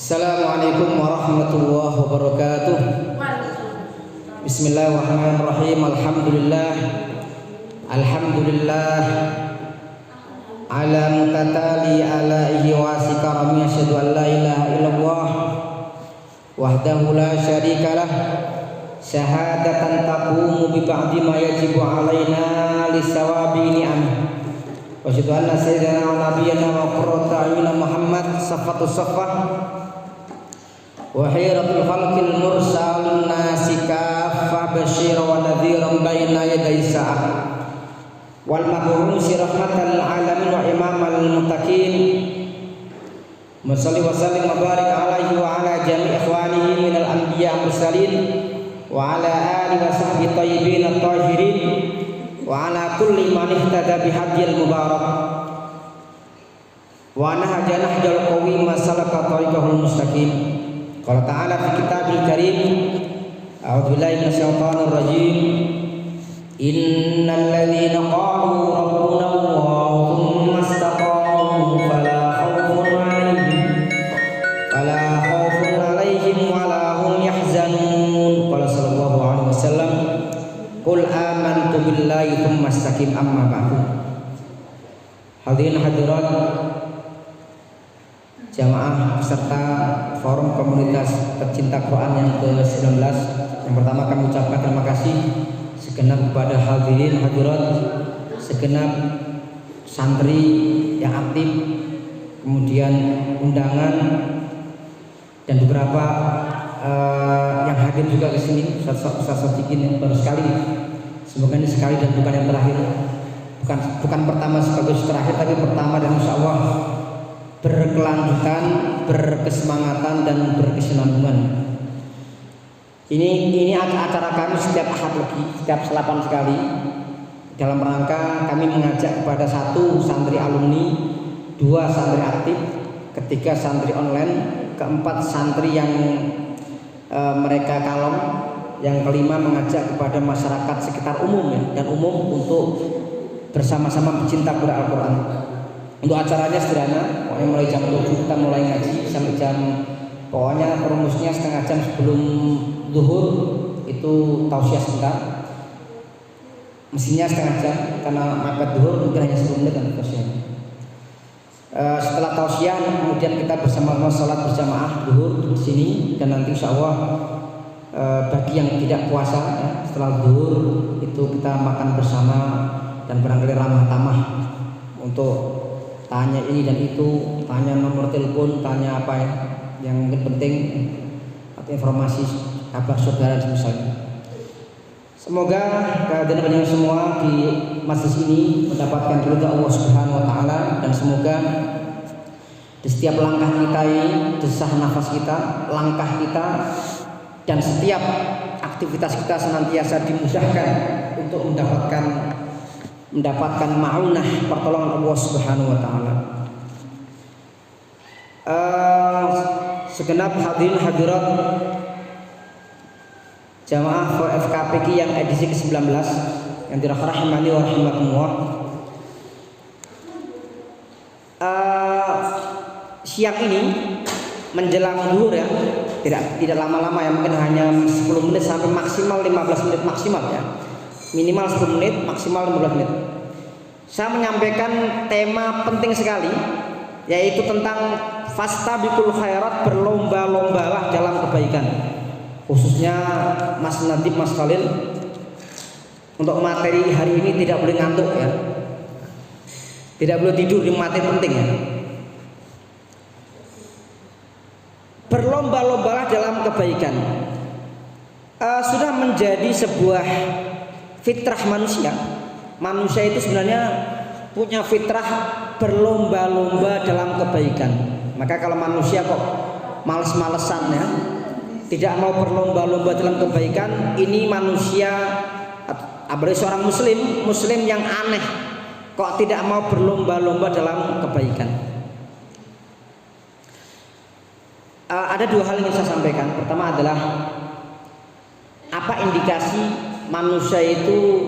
Assalamualaikum warahmatullahi wabarakatuh. Bismillahirrahmanirrahim. Alhamdulillah ala mutatali alaihi wa sikarami asyhadu an la ilaha illallah wahdahu la syarikalah syahadatan taqumu bi ba'di ma yajibu alaina lisawabi ni'am wa asyhadu anna sayyidina wa nabiyyana wa qurrata a'yunina Muhammad safatus saffah wa khiratul khalqil mursalun nasi kaffah basyira wa nadhiran baina yaday sa'ah wal mab'usi rahmatan lil alamin wa imamal muttaqin Musalli wa sallim wa barik alaihi wa ala jami' ikhwanihi minal anbiya mursalin wa ala alihi wa sahbihi tayyibin at-tahirin wa ala kulli man ihtada bihadiyil mubarak wa nahaja nahjal qawim salaka tariqahul mustaqim. Qala ta'ala fi kitabil karim a'udzu billahi minasyaitonir rajim innal ladzina qalu rabbuna Allah tsumma istaqamu fala khaufun 'alaihim wa la hum yahzanun. Qala sallallahu alaihi wasallam qul amantu billahi tsumma istaqim amma ba'du. Hadirin hadirat jamaah peserta forum komunitas pecinta Quran yang ke-19. Yang pertama kami ucapkan terima kasih segenap kepada hadirin hadirat, segenap santri yang aktif, kemudian undangan dan beberapa yang hadir juga ke sini. Ustaz Sodikin yang baru sekali, semoga ini sekali dan bukan yang terakhir, bukan pertama sekaligus terakhir, tapi pertama dan insya Allah berkelanjutan, berkesemangatan dan berkesinambungan. Ini acara kami setiap Ahad lagi, setiap selapan sekali, dalam rangka kami mengajak kepada 1 santri alumni, 2 santri aktif, 3 santri online, 4 santri yang mereka kalong, yang 5 mengajak kepada masyarakat sekitar umum ya, dan umum untuk bersama-sama pecinta Al-Quran. Untuk acaranya sederhana, pokoknya mulai jam 7 kita mulai ngaji sampai jam, pokoknya perumusnya setengah jam sebelum zuhur itu tausiah sebentar. Mestinya setengah jam karena mepet zuhur mungkin hanya 10 menit dan tausiah. Setelah tausiah kemudian kita bersama-sama sholat berjamaah zuhur di sini, dan nanti insya Allah bagi yang tidak puasa ya, setelah zuhur itu kita makan bersama dan barangkali ramah tamah untuk tanya ini dan itu, tanya nomor telepon, tanya apa ya yang mungkin penting atau informasi kabar saudara misalnya. Semoga kehadiran semua di majelis ini mendapatkan ridha Allah Subhanahu wa taala, dan semoga di setiap langkah kita ini, desah nafas kita, langkah kita dan setiap aktivitas kita senantiasa dimudahkan untuk mendapatkan ma'unah pertolongan Allah Subhanahu wa taala. Segenap hadirin hadirat jamaah FKPQ yang edisi ke-19 yang dirahmati wa rahimakumullah. Siang ini menjelang zuhur ya, tidak lama-lama ya, mungkin hanya 10 menit sampai maksimal 15 menit maksimal ya. Minimal 10 menit, maksimal 15 menit. Saya menyampaikan tema penting sekali, yaitu tentang fastabiqul khairat, berlomba-lombalah dalam kebaikan. Khususnya Mas Nadib, Mas Khalil, untuk materi hari ini tidak boleh ngantuk ya, tidak boleh tidur di materi penting ya. Berlomba-lombalah dalam kebaikan sudah menjadi sebuah fitrah manusia. Manusia itu sebenarnya punya fitrah berlomba-lomba dalam kebaikan. Maka kalau manusia kok males-malesan ya, tidak mau berlomba-lomba dalam kebaikan, ini manusia, apalagi seorang muslim yang aneh kok tidak mau berlomba-lomba dalam kebaikan. Ada 2 hal yang saya sampaikan. Pertama adalah apa indikasi manusia itu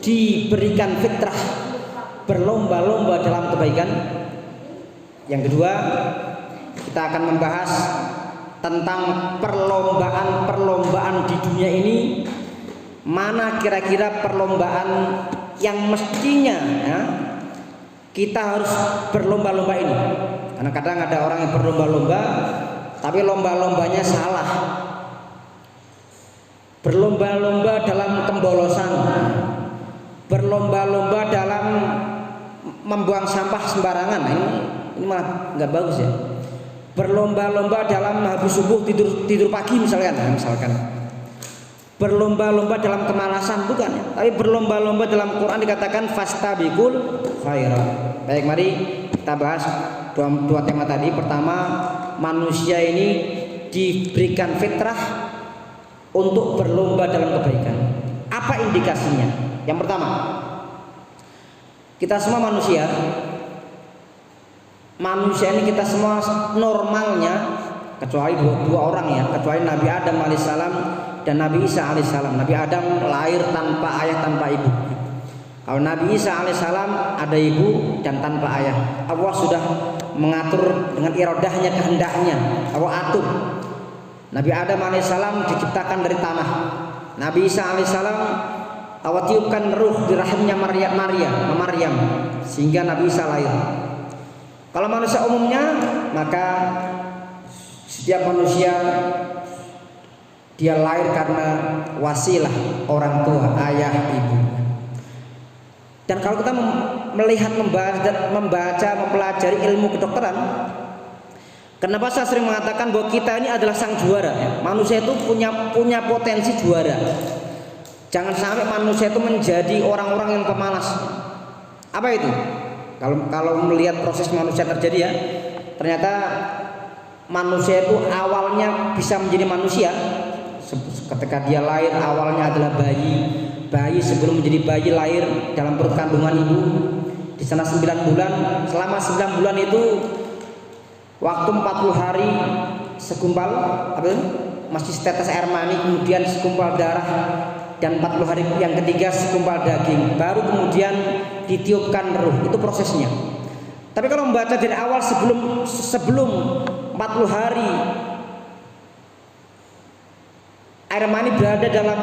diberikan fitrah berlomba-lomba dalam kebaikan. Yang kedua, kita akan membahas tentang perlombaan di dunia ini. Mana kira-kira perlombaan yang mestinya ya, kita harus berlomba-lomba ini. Karena kadang ada orang yang berlomba-lomba tapi lomba-lombanya salah. Berlomba-lomba dalam pembolosan, berlomba-lomba dalam membuang sampah sembarangan. Ini malah nggak bagus ya. Berlomba-lomba dalam habis subuh tidur pagi misalkan. Berlomba-lomba dalam kemalasan, bukan ya. Tapi berlomba-lomba dalam Quran dikatakan fastabiqul khairat. Baik, mari kita bahas dua tema tadi. Pertama, manusia ini diberikan fitrah untuk berlomba dalam kebaikan. Apa indikasinya? Yang pertama, kita semua manusia ini kita semua normalnya, kecuali dua orang ya, kecuali Nabi Adam alaihissalam dan Nabi Isa alaihissalam. Nabi Adam lahir tanpa ayah, tanpa ibu. Kalau Nabi Isa alaihissalam ada ibu dan tanpa ayah. Allah sudah mengatur dengan irodahnya, kehendaknya. Allah atur. Nabi Adam alaihissalam diciptakan dari tanah. Nabi Isa alaihissalam Allah tiupkan ruh di rahimnya Maryam sehingga Nabi Isa lahir. Kalau manusia umumnya, maka setiap manusia dia lahir karena wasilah orang tua, ayah, ibu. Dan kalau kita melihat, membaca, mempelajari ilmu kedokteran, kenapa saya sering mengatakan bahwa kita ini adalah sang juara ya? Manusia itu punya potensi juara. Jangan sampai manusia itu menjadi orang-orang yang pemalas. Apa itu? Kalau melihat proses manusia terjadi ya, ternyata manusia itu awalnya bisa menjadi manusia ketika dia lahir. Awalnya adalah bayi sebelum menjadi bayi lahir dalam perut kandungan ibu. Di sana 9 bulan. Selama 9 bulan itu waktu 40 hari segumpal masih setetes air mani, kemudian segumpal darah, dan 40 hari yang ketiga segumpal daging, baru kemudian ditiupkan ruh. Itu prosesnya. Tapi kalau membaca dari awal sebelum 40 hari air mani berada dalam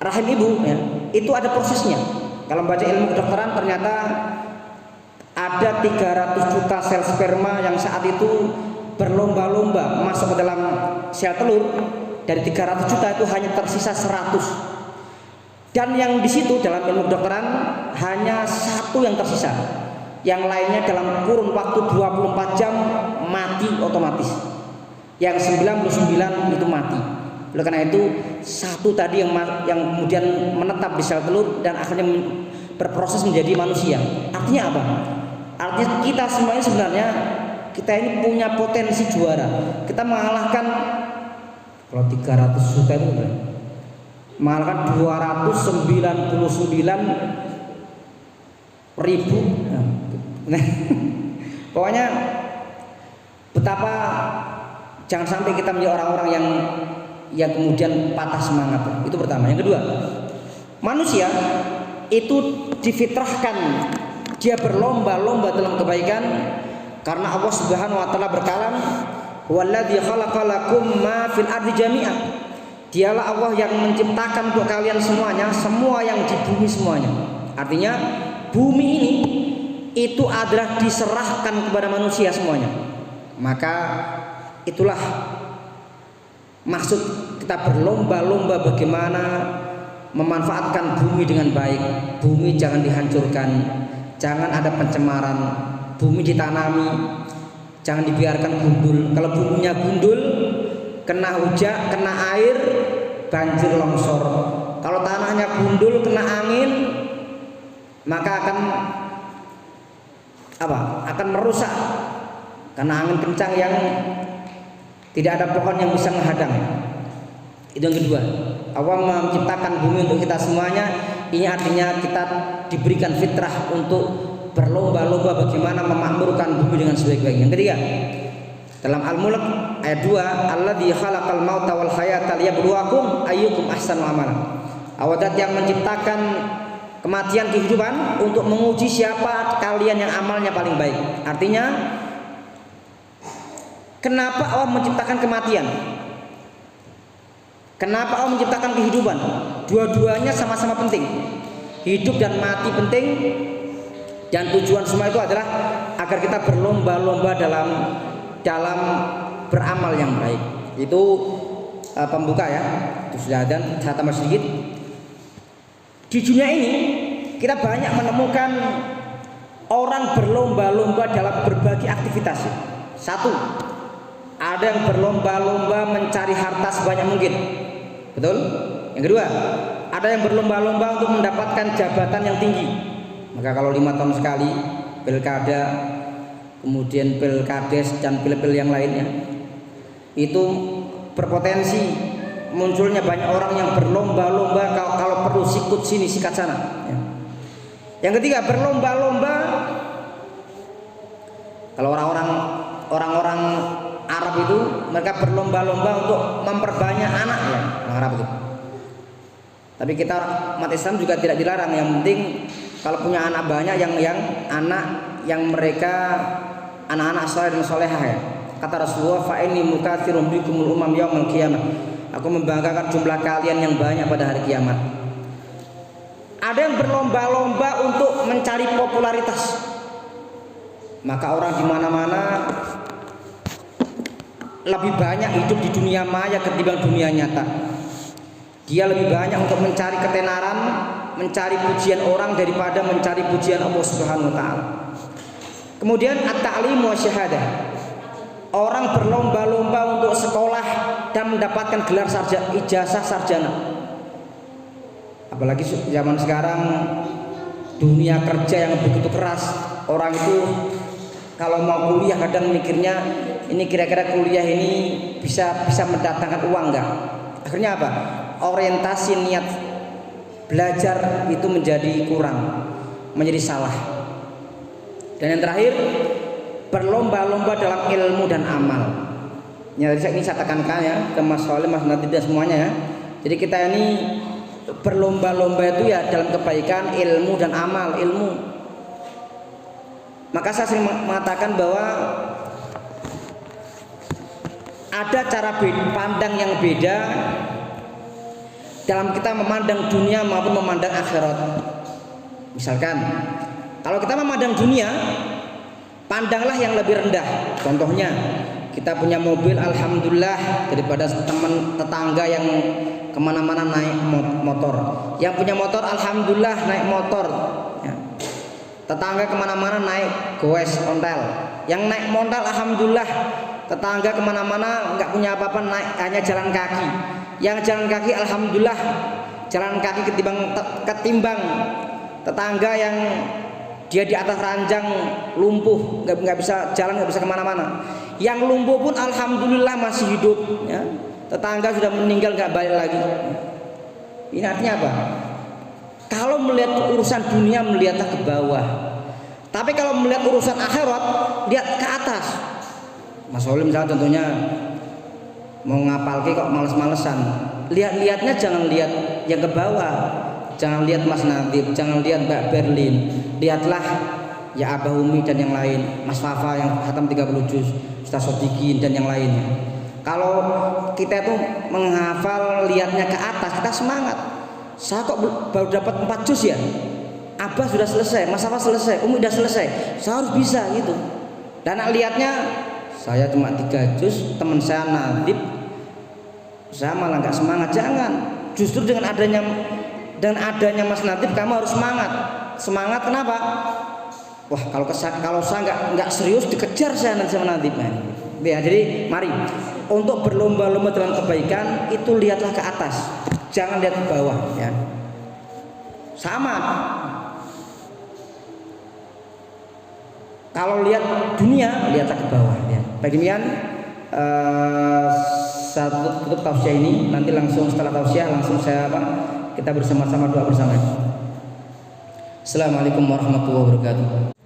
rahim ibu ya, itu ada prosesnya. Kalau membaca ilmu kedokteran ternyata ada 300 juta sel sperma yang saat itu berlomba-lomba masuk ke dalam sel telur. Dari 300 juta itu hanya tersisa 100. Dan yang di situ dalam ilmu kedokteran hanya 1 yang tersisa. Yang lainnya dalam kurun waktu 24 jam mati otomatis. Yang 99 itu mati. Oleh karena itu 1 tadi yang kemudian menetap di sel telur dan akhirnya berproses menjadi manusia. Artinya apa? Artinya kita semuanya sebenarnya kita ini punya potensi juara. Kita mengalahkan, kalau 300 juta itu mengalahkan 299.000. Pokoknya betapa jangan sampai kita menjadi orang-orang yang kemudian patah semangat. Itu pertama. Yang kedua, manusia itu difitrahkan dia berlomba-lomba dalam kebaikan karena Allah Subhanahu wa taala berkalam, "Walladzi khalaqalakum ma fil ardi jami'an." Dialah Allah yang menciptakan untuk kalian semuanya, semua yang di bumi semuanya. Artinya bumi ini itu adalah diserahkan kepada manusia semuanya. Maka itulah maksud kita berlomba-lomba bagaimana memanfaatkan bumi dengan baik. Bumi jangan dihancurkan, jangan ada pencemaran. Bumi ditanami, jangan dibiarkan gundul. Kalau buminya gundul, kena hujan, kena air, banjir longsor. Kalau tanahnya gundul, kena angin, maka akan merusak karena angin kencang yang tidak ada pohon yang bisa menghadang. Itu yang kedua. Allah menciptakan bumi untuk kita semuanya. Ini artinya kita diberikan fitrah untuk berlomba-lomba bagaimana memakmurkan bumi dengan sebaik-baiknya. Yang ketiga, dalam Al-Mulk ayat 2, "Alladzi khalaqal mauta wal hayata liyabluwakum ayyukum ahsanu amala." Allah yang menciptakan kematian, kehidupan untuk menguji siapa kalian yang amalnya paling baik. Artinya Kenapa Allah menciptakan kematian? Kenapa Allah menciptakan kehidupan? Dua-duanya sama-sama penting. Hidup dan mati penting, dan tujuan semua itu adalah agar kita berlomba-lomba dalam beramal yang baik. Itu pembuka ya. Itu sudah, dan saya tambah sedikit. Di dunia ini kita banyak menemukan orang berlomba-lomba dalam berbagai aktivitas. Satu, ada yang berlomba-lomba mencari harta sebanyak mungkin. Betul? Yang kedua, ada yang berlomba-lomba untuk mendapatkan jabatan yang tinggi. Maka kalau 5 tahun sekali pilkada, kemudian pilkades dan pil-pil yang lainnya, itu berpotensi munculnya banyak orang yang berlomba-lomba kalau perlu sikut sini sikat sana ya. Yang ketiga, berlomba-lomba, kalau orang-orang Arab itu mereka berlomba-lomba untuk memperbanyak anak ya, orang Arab itu. Tapi kita umat Islam juga tidak dilarang, yang penting kalau punya anak banyak yang anak yang mereka anak-anak saleh dan salehah ya. Kata Rasulullah, fa inni mukatsirun bikumul umam yaumil qiyamah. Aku membanggakan jumlah kalian yang banyak pada hari kiamat. Ada yang berlomba-lomba untuk mencari popularitas. Maka orang di mana-mana lebih banyak hidup di dunia maya ketimbang dunia nyata. Dia lebih banyak untuk mencari ketenaran, mencari pujian orang daripada mencari pujian Allah Subhanahu wa taala. Kemudian at-ta'lim wa syahadah. Orang berlomba-lomba untuk sekolah dan mendapatkan gelar ijazah sarjana. Apalagi zaman sekarang dunia kerja yang begitu keras, orang itu kalau mau kuliah kadang mikirnya ini kira-kira kuliah ini bisa mendatangkan uang enggak? Akhirnya apa? Orientasi niat belajar itu menjadi kurang, menjadi salah. Dan yang terakhir, berlomba-lomba dalam ilmu dan amal. Ya, ini saya tekankan ya ke Mas Soleh, Mas Nadib dan semuanya ya. Jadi kita ini berlomba-lomba itu ya dalam kebaikan, ilmu dan amal. Ilmu. Maka saya sering mengatakan bahwa ada cara pandang yang beda dalam kita memandang dunia maupun memandang akhirat. Misalkan, kalau kita memandang dunia, pandanglah yang lebih rendah. Contohnya, kita punya mobil, alhamdulillah, daripada teman tetangga yang kemana-mana naik motor. Yang punya motor, alhamdulillah, naik motor ya. Tetangga kemana-mana naik goes ontel. Yang naik montel, alhamdulillah, tetangga kemana-mana nggak punya apa-apa, naik hanya jalan kaki. Yang jalan kaki, alhamdulillah, jalan kaki ketimbang tetangga yang dia di atas ranjang lumpuh, nggak bisa jalan, nggak bisa kemana-mana. Yang lumpuh pun alhamdulillah masih hidup ya. Tetangga sudah meninggal, nggak balik lagi. Ini artinya apa? Kalau melihat urusan dunia, melihatlah ke bawah. Tapi kalau melihat urusan akhirat, lihat ke atas. Mas Solim misalnya contohnya mau ngapal kok males-malesan. Lihatnya jangan lihat yang ke bawah. Jangan lihat Mas Nadib, jangan lihat Mbak Berlin. Lihatlah ya Abah Umi dan yang lain, Mas Fafa yang khatam 30 juz, Ustaz Sodikin dan yang lainnya. Kalau kita itu menghafal, lihatnya ke atas, kita semangat. Saya kok baru dapat 4 juz ya? Abah sudah selesai, Mas Fafa selesai, Umi sudah selesai. Saya harus bisa gitu. Dan lihatnya saya cuma 3 juz, teman saya Nadib, saya malah nggak semangat. Jangan. Justru dengan adanya Mas Nadib, kamu harus semangat. Semangat kenapa? Wah, kalau saya nggak serius, dikejar saya nanti sama Nadib. Ya, jadi mari untuk berlomba-lomba dalam kebaikan itu lihatlah ke atas, jangan lihat ke bawah ya. Sama. Kalau lihat dunia, lihatlah ke bawah ya. Baik, demikian satu tutup tausiah ini. Nanti langsung setelah tausiah langsung kita bersama-sama doa bersama. Assalamualaikum warahmatullahi wabarakatuh.